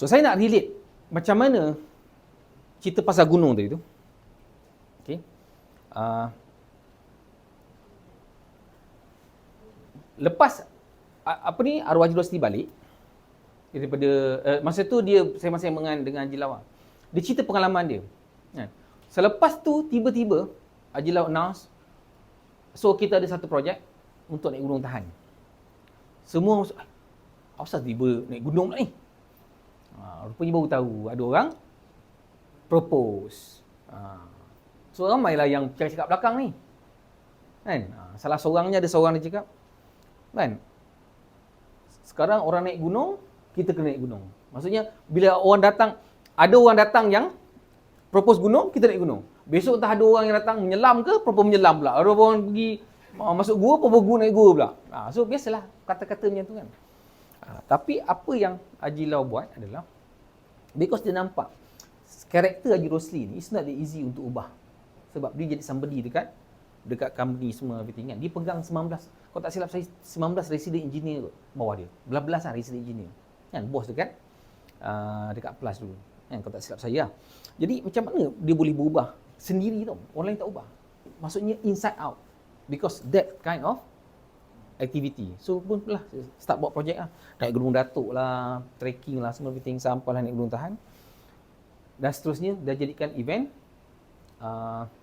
So saya nak relate macam mana cerita pasal gunung tadi tu. Okay. Lepas arwah Haji Rosli balik daripada masa tu saya masih dengan Haji Lawal. Dia cerita pengalaman dia. Kan? Selepas tu tiba-tiba Haji Lawal announce, so kita ada satu projek untuk naik gunung tahan. Semua masuk, asal tiba naik gunung pula ni? Rupanya baru tahu ada orang propose. So ramailah yang cakap belakang ni. Kan? Salah seorangnya ada seorang dia cakap, kan? Sekarang orang naik gunung, kita kena naik gunung. Maksudnya bila ada orang datang yang propose gunung, kita naik gunung. Besok entah ada orang yang datang menyelam ke, propose menyelam pula. Ada orang pergi masuk gua, propose gua naik gua pula. So biasalah kata-kata macam tu kan. Tapi apa yang Haji Lau buat adalah, because dia nampak karakter Haji Rosli ni it's not that easy untuk ubah. Sebab dia jadi somebody dekat company semua everything kan. Dia pegang 19, kalau tak silap saya 19 resident engineer kot bawah dia. Belas-belas lah resident engineer. Kan bos dekat Plus dulu. Kan kalau tak silap saya. Jadi macam mana dia boleh berubah sendiri tau. Orang lain tak ubah. Maksudnya inside out. Because that kind of activity. So pun lah start buat projek lah. Naik Gunung Datuk lah, trekking lah, semua everything, sampai lah naik Gunung Tahan. Dan seterusnya dah jadikan event,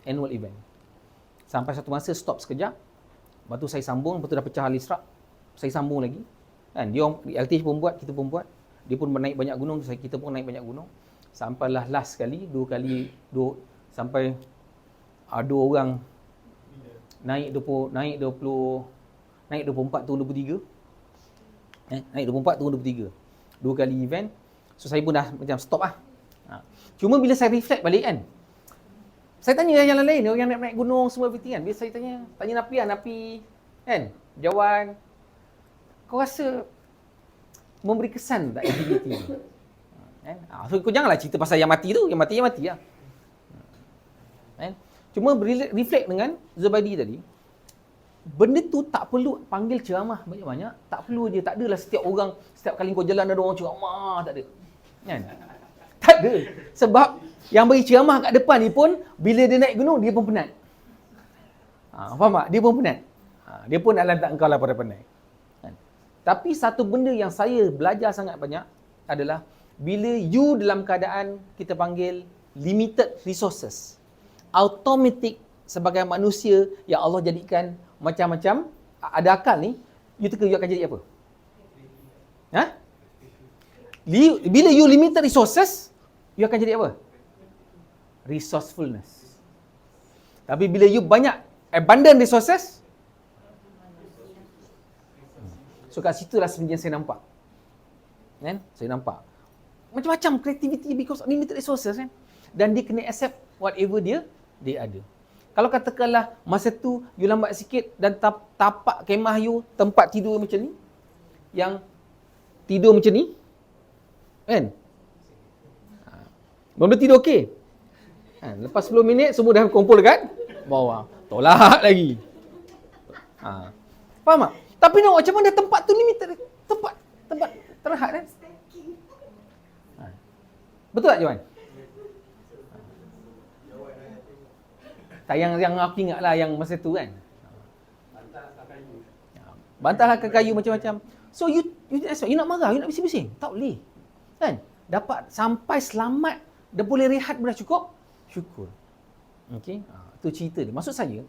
annual event. Sampai satu masa stop sekejap. Lepas tu saya sambung, lepas tu dah pecah Al-Isra'. Saya sambung lagi. Kan dia LTH pun buat, kita pun buat. Dia pun menaik banyak gunung, kita pun naik banyak gunung. Sampailah last kali, sampai ada orang naik 24 turun 23. Naik 24 turun 23. 2 kali event. So saya pun dah macam stop lah. Cuma bila saya reflect balik kan, saya tanya yang lain, orang yang naik gunung semua everything kan. Biasa saya tanya Napi kan, Jawan, kau rasa memberi kesan tak aktiviti ni? Kan? So kau janganlah cerita pasal yang mati tu, yang mati lah. Kan? Cuma reflect dengan Zubaidi tadi, benda tu tak perlu panggil ceramah banyak-banyak, tak perlu je, tak adalah setiap orang, setiap kali kau jalan ada orang ceramah, tak ada. Kan? Tak ada. Sebab yang bagi ceramah kat depan ni pun, bila dia naik gunung, dia pun penat. Faham tak? Dia pun penat. Dia pun nak lantak engkau lah pandai-pandai. Kan? Tapi satu benda yang saya belajar sangat banyak adalah, bila you dalam keadaan kita panggil limited resources, automatic sebagai manusia yang Allah jadikan macam-macam, ada akal ni, you akan jadi apa? Bila you limited resources, you akan jadi apa? Resourcefulness. Tapi bila you banyak abundant resources, so kat situ lah sebenarnya saya nampak. Kan? Saya nampak macam-macam creativity because of limited resources kan. Dan dia kena accept whatever dia ada. Kalau katakanlah masa tu you lambat sikit dan tapak kemah you tempat tidur macam ni, yang tidur macam ni, kan? Benda tidur okey. Lepas 10 minit semua dah kumpul dekat bawah. Tolak lagi. Faham tak? Tapi nak macam mana tempat tu limited, tempat terhad kan? Betul tak Johan? Tak yang aku ingat lah yang masa tu kan. Bantahlah ke kayu macam-macam. So you nak marah, you nak bising-bising. Tak boleh. Kan? Dapat sampai selamat, dah boleh rehat dah cukup. Syukur. Okey. Itu cerita dia. Maksud saya,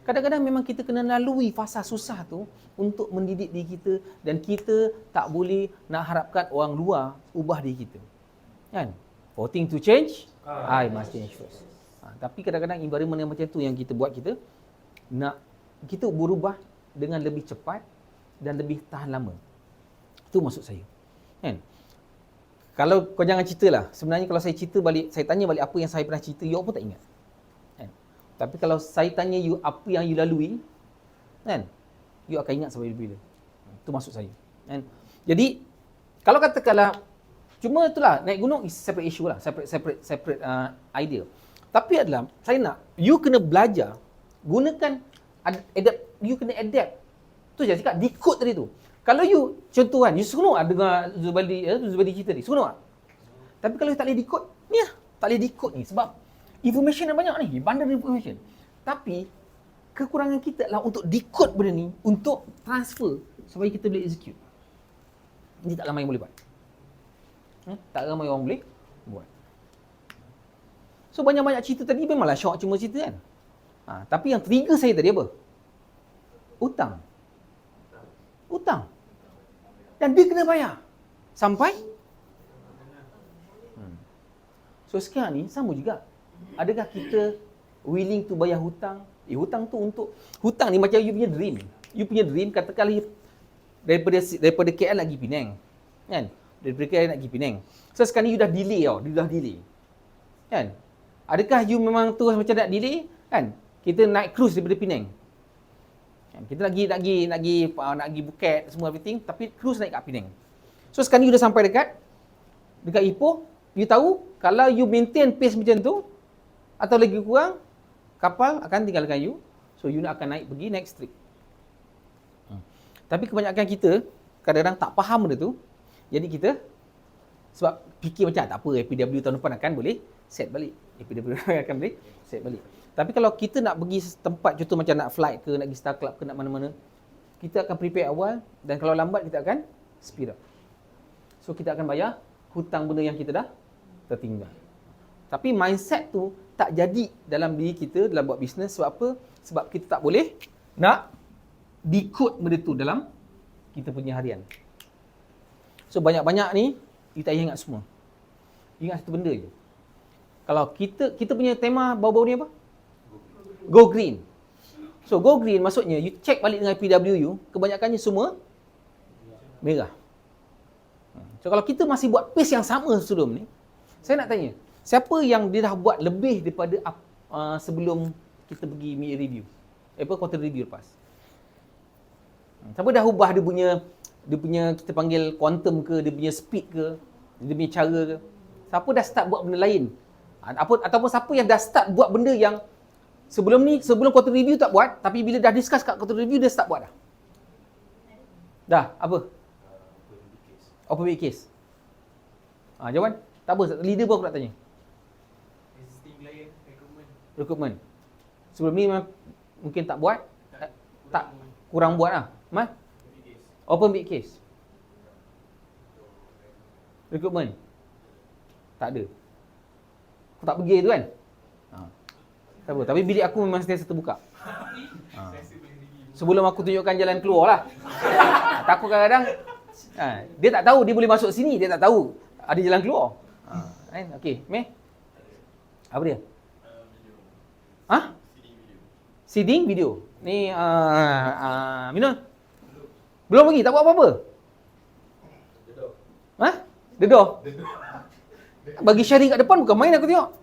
kadang-kadang memang kita kena lalui fasa susah tu untuk mendidik diri kita, dan kita tak boleh nak harapkan orang luar ubah diri kita. Kan? For things to change, I must change first. Tapi kadang-kadang environment yang macam tu yang kita buat kita berubah dengan lebih cepat dan lebih tahan lama. Itu maksud saya. Kan? Kalau kau jangan ceritalah. Sebenarnya kalau saya cerita balik, saya tanya balik apa yang saya pernah cerita, you pun tak ingat. Kan? Tapi kalau saya tanya you apa yang you lalui, kan? You akan ingat sampai bila. Itu maksud saya. Kan? Jadi kalau katakanlah, cuma itulah, naik gunung is separate issue lah, separate idea. Tapi adalah, saya nak, you kena belajar, gunakan, you kena adapt. Tu je cakap, decode tadi tu. Kalau you, contoh kan, you seronok dengar Zubaidi cerita ni, seronok tak? Tapi kalau tak boleh decode, ni lah. Tak boleh decode ni sebab information yang banyak ni, bundle information. Tapi kekurangan kita adalah untuk decode benda ni, untuk transfer supaya kita boleh execute. Ini tak ramai yang boleh buat. Tak ramai orang boleh buat. So banyak-banyak cerita tadi memanglah syok cuma cerita kan. Tapi yang trigger saya tadi apa? Hutang. Dan dia kena bayar. Sampai? So sekarang ni sama juga. Adakah kita willing to bayar hutang? Hutang tu untuk, hutang ni macam you punya dream. You punya dream katakanlah daripada KL nak pergi Penang. Kan? Daripada KL nak pergi Penang. So sekarang ni you dah delay tau. You dah delay. Kan? Adakah you memang terus macam nak delay? Kan? Kita naik cruise daripada Penang. Kita nak pergi Phuket semua everything, tapi cruise naik kat Penang. So sekarang you dah sampai dekat Ipoh, you tahu kalau you maintain pace macam tu atau lagi kurang kapal akan tinggalkan you. So you nak akan naik pergi next trip. Tapi kebanyakan kita kadang-kadang tak faham benda tu. Jadi kita sebab fikir macam tak apa, APW tahun depan akan boleh set balik. APW akan boleh set balik. Tapi kalau kita nak pergi tempat contoh macam nak flight ke, nak pergi Star Club ke, nak mana-mana, kita akan prepare awal dan kalau lambat kita akan speed up. So kita akan bayar hutang benda yang kita dah tertinggal. Tapi mindset tu tak jadi dalam diri kita dalam buat bisnes. Sebab apa? Sebab kita tak boleh nak decode benda tu dalam kita punya harian. So banyak-banyak ni kita tak ingat semua. Ingat satu benda je. Kalau kita punya tema bau-bau ni apa? Go green. So go green maksudnya you check balik dengan PWU, kebanyakannya semua merah. So kalau kita masih buat pace yang sama sebelum ni, saya nak tanya, siapa yang dia dah buat lebih daripada sebelum kita pergi mid review? Quarter review lepas. Siapa dah ubah dia punya kita panggil quantum ke, dia punya speed ke, dia punya cara ke? Siapa dah start buat benda lain? Ataupun siapa yang dah start buat benda yang sebelum quarter review tak buat, tapi bila dah discuss kat quarter review dia start buat dah. Dah, apa? Open bid case. Jawapan? Tak apa, leader pun aku nak tanya. Existing client, Recruitment. Sebelum ni mungkin tak buat, tak kurang buat lah. Open bid case. Recruitment. Tak ada. Aku tak pergi tu kan? Tak apa, tapi bilik aku memang sentiasa terbuka. Sebelum aku tunjukkan jalan keluar lah. Takut kadang-kadang dia tak tahu dia boleh masuk sini, dia tak tahu ada jalan keluar. Okey, Meh. Apa dia? Seeding video. Ni Minun. Belum lagi, tak buat apa-apa. Dedoh. Bagi sharing kat depan bukan main aku tengok.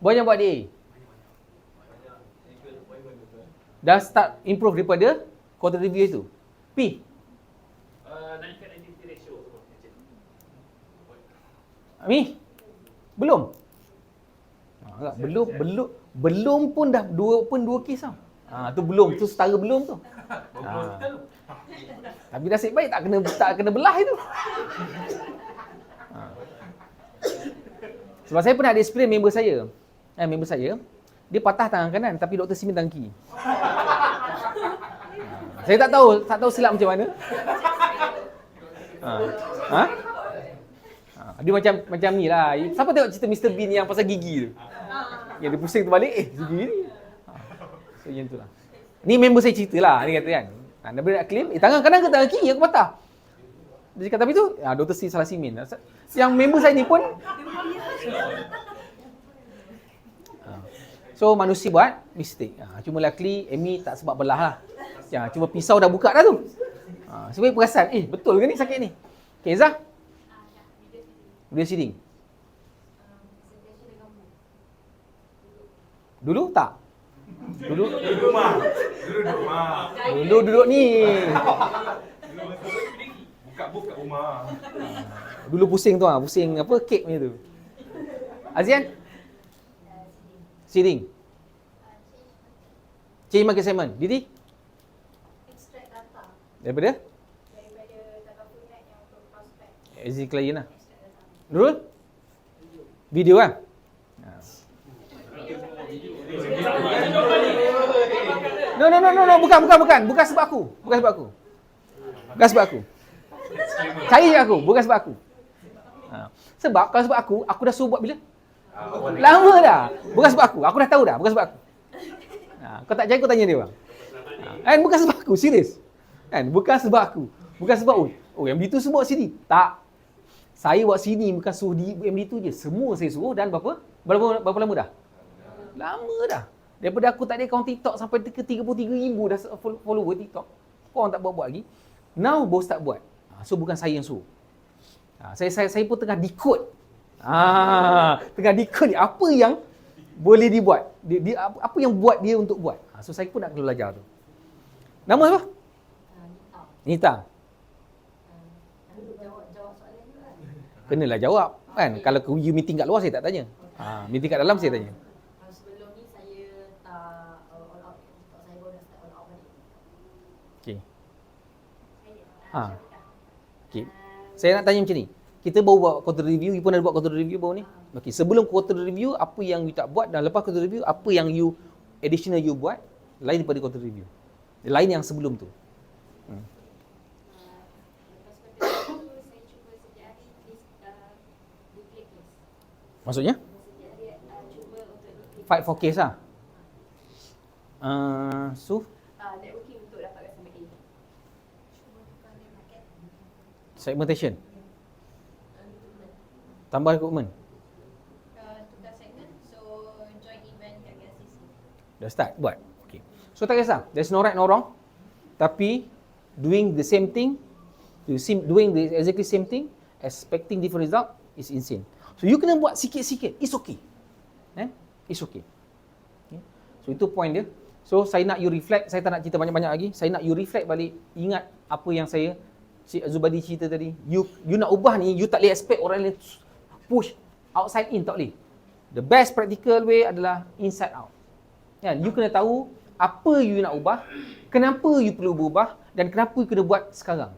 Banyak buat dia. Dah start improve daripada quarter review itu. P. Naikkan activity ratio. Mi. Belum. Belum pun dah dua kes tau. Tu belum, tu setara belum tu. Tapi nasib baik tak kena belah itu. Sebab saya pernah ada explain member saya, dia patah tangan kanan tapi doktor simen tangan kiri. Saya tak tahu silap macam mana. Dia macam ni lah. Siapa tengok cerita Mr. Bean yang pasal gigi tu? Yang dia pusing terbalik, gigi ni. So macam tu lah. Ni member saya cerita lah, dia kata kan. Dia nak claim, tangan kanan ke tangan kiri aku patah. Dia cakap tapi tu, doktor salah simen. Yang member saya ni pun so manusia buat mistake. Cuma luckily Amy tak sebab belah lah. Cuma pisau dah buka dah tu. Sebab perasan, betul ke ni sakit ni? Okay, Zah? Video seeding. Dulu tak? Dulu duduk ni. Buka rumah. Dulu pusing tu pusing apa kek macam tu. Azian? Seeding. Change market segment. Didi? Extract data Daripada As a client lah. Nurul? Video kan? No, bukan sebab aku. Bukan sebab aku. Cari je aku, bukan sebab aku. Sebab kalau sebab aku dah suruh buat bila? Lama dah. Bukan sebab aku dah tahu dah, bukan sebab aku. Kau tak cari, kau tanya dia bang. Kan bukan sebab aku, serius. Kan bukan sebab aku. Bukan sebab MD tu semua buat sini. Tak. Saya buat sini bukan suruh MD tu je. Semua saya suruh dan berapa lama dah? Lama dah. Daripada aku tak ada akaun TikTok sampai ke 33,000 dah follower TikTok. Korang tak buat lagi. Now baru start buat. So bukan saya yang suruh. Saya pun tengah decode. Tengah decode ni apa yang boleh dibuat. Apa yang buat dia untuk buat. So saya pun nak kena belajar tu. Nama apa? Nita. Jawab soalan juga. Kenalah jawab. Kan kalau you meeting kat luar saya tak tanya. Meeting kat dalam saya tanya. Sebelum ni saya tak all out TikTok, saya baru dah start all out balik. Okey. Saya Okey. Saya nak tanya macam ni. Kita baru buat quarter review, you pun ada buat quarter review baru ni? Okey, sebelum quarter review apa yang you tak buat dan lepas quarter review apa yang you additional you buat lain daripada quarter review. Lain yang sebelum tu. lepas itu saya cuba setiap hari declare case. Maksudnya? Setiap hari cuba untuk declare Fight for case lah. So, networking untuk dapatkan sama A. Cuba tukar dia market. segmentation. Tambah recruitment. Tukar segmen, so join event kat GSCC. Dah start buat. Okay. So tak kisah. There's no right no wrong. Tapi doing the same thing, doing the exactly same thing, expecting different result is insane. So you kena buat sikit-sikit. It's okay. It's okay. So itu point dia. So saya nak you reflect, saya tak nak cerita banyak-banyak lagi. Saya nak you reflect balik, ingat apa yang saya Cik Zubadi cerita tadi. You nak ubah ni, you tak boleh expect orang lain push outside in, tak boleh. The best practical way adalah inside out. Kan? You kena tahu apa you nak ubah, kenapa you perlu berubah dan kenapa you kena buat sekarang.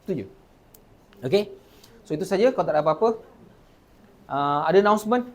Itu je. Okay? So itu saja, kalau tak ada apa-apa. Ada announcement?